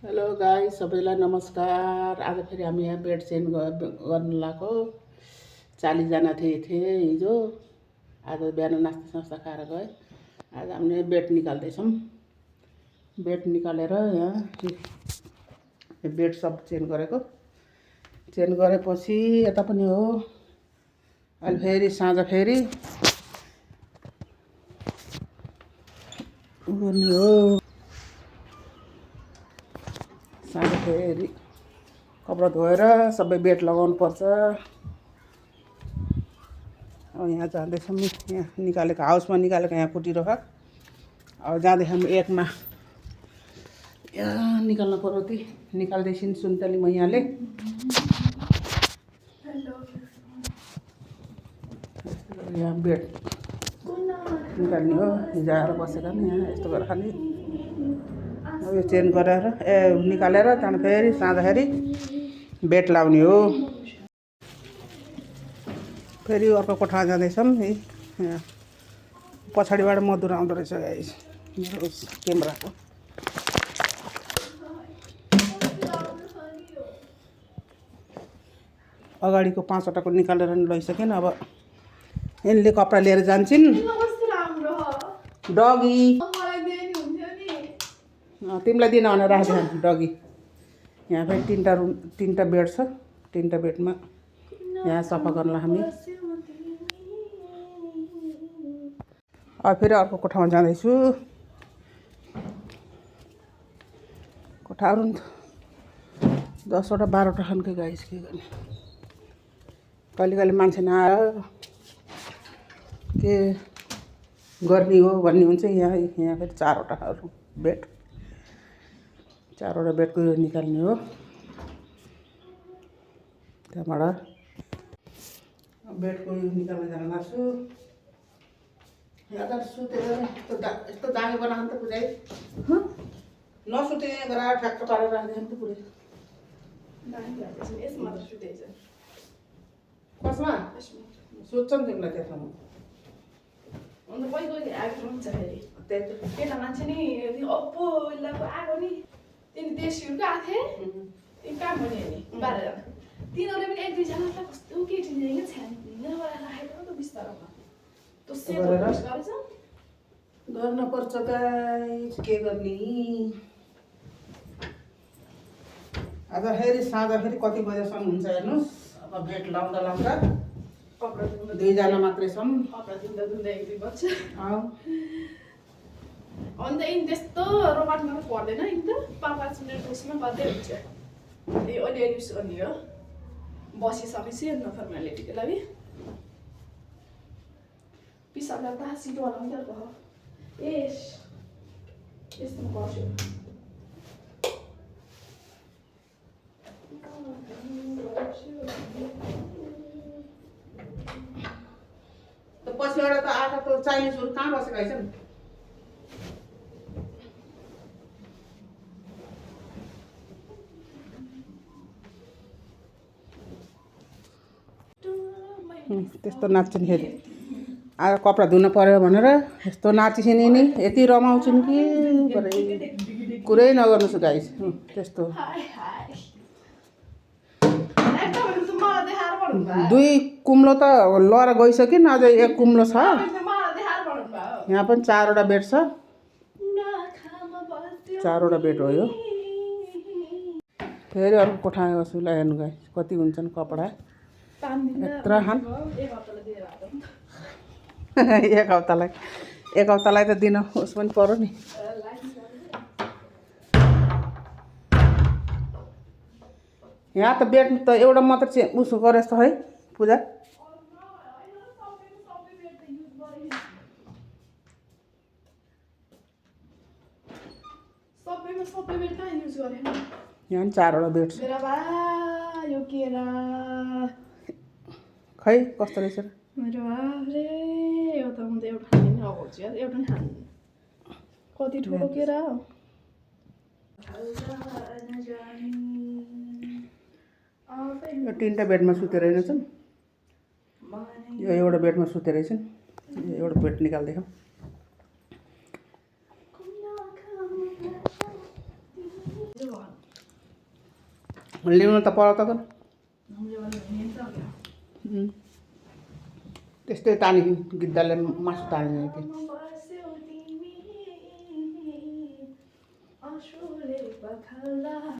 Hello guys, सबैलाई नमस्कार। आज फेरि हामी यहाँ बेड चेन्ज गर्नु लगाएको। 40 जना थिए हिजो। आज बिहान नास्ता खाएर गए। आज हामीले बेड निकाल्दैछौँ। बेड निकालेर यहाँ बेड सब चेन्ज गरेको। चेन्ज गरेपछि यता पनि हो। अहिले फेरि साँझ फेरि गर्ने हो। साँझ फेरि कपडा धोएर सबै बेड लगाउनु पर्छ। अब यहाँ जाँदैछौँ, यहाँ निकालेको हाउसमा निकालेको यहाँ कुटिरह। अब जाँदैछौँ एकमा यहाँ निकाल्नु पर्यो। ती निकाल्दैछिन् सुन्तली मैयाले। यहाँ बेड निकाल्ने हो। हिजो आएर बसेका नि यहाँ यस्तो गरेर खालि अब यो चेन्ज गरेर निकालेर त्यहाँदेखि फेरि साँझखेरि बेड लाउने हो। फेरि अर्को कोठामा जाँदैछौँ। यहाँ पछाडिबाट मधुर आउँदो रहेछ गाइस मेरो क्यामेराको। अगाडिको 5वटाको निकालेर लैसकेन। अब यिनले कपडा लिएर जान्छन्। डगी तिमीलाई दिन भनेर राखिदिनु डगी। यहाँ फेरि 3टा बेड छ। 3टा बेडमा यहाँ सफा गर्नलाई हामी अब फेरि अर्को कोठामा जाँदैछु। कोठाहरू 10वटा 12वटा खालको गाइस, के गर्ने। कहिले कहिले मान्छे नआएर के गर्ने हो भन्ने हुन्छ। यहाँ फेरि 4वटाहरू बेड, 4वटा बेडको यो निकाल्ने हो। त्यहाँबाट बेडको यो निकाल्न जान लाग्छु। यहाँ त सुतेर यस्तो दामी बनाउनु त पुरै नसुते गराएर ठ्याक्क पारेर राख्दैन त पुरै कसमा सुत्छ नि तिमीलाई त्यसमा। अन्त कोही आएको हुन्छ फेरि केटा मान्छे नि पहिलाको आएको नि तिनी देशीहरूको आएको थिएँ। तिमी कहाँ भन्यो नि 12जना। तिनीहरूले पनि 1-2जनालाई कस्तो केटी ल्याएको छ्यान राखेको त बिस्तारोमा गर्न पर्छ गाइस, के गर्ने। आज फेरि साँझ फेरि कति बजेसम्म हुन्छ हेर्नुहोस्। अब बेड लाउँदा 2जना मात्रै छौँ। कपडा धुँदा 1-2 बज्छ। अन्त यिनी त्यस्तो रोबाट मात्र पर्दैन। यिनी त 5 मिनट उसमा गर्दै हुन्छ। अलिअलि युज गर्ने हो। बसिसकेपछि अन्त फर्मालिटीको लागि पिसाब लाग्दा सिधो हलाउँदै भयो। यस्तो गर्छु। पछिबाट त आएको त चाइनिजहरू कहाँ बसेका छन्। त्यस्तो नाच्छन् फेरि। आज कपडा धुन पर्यो भनेर यस्तो नाचिसिन् नि। यति रमाउँछन् कि कुरै नगर्नुहोस् गाइस। त्यस्तो 2 कुम्लो त लएर गइसकिन्। अझै 1 कुम्लो छ। यहाँ पनि 4वटा बेड छ। 4वटा बेड हो यो। फेरि अर्को कोठामा गएको ल हेर्नु गाइस कति हुन्छन् कपडा। यत्रो खान एक हप्तालाई त दिन उस पनि पर्यो नि। यहाँ त बेड त एउटा मात्र उसो गरे जस्तो है पूजा। यहाँ 4वटा बेड छ। खै कस्तो रहेछ कति ठुलो केरा हो। यो 3टा बेडमा सुतेर रहेछन्। यो एउटा बेडमा सुतेर रहेछन्। एउटा बेड निकाल्दैछौँ। चाहिँ भन ल्याउनु त पर त हामीले भने नि त क्या त्यस्तै तानी गिद्धले मासु तान्ने थियो बस्यौ तिमी आँसुले पखाल्दा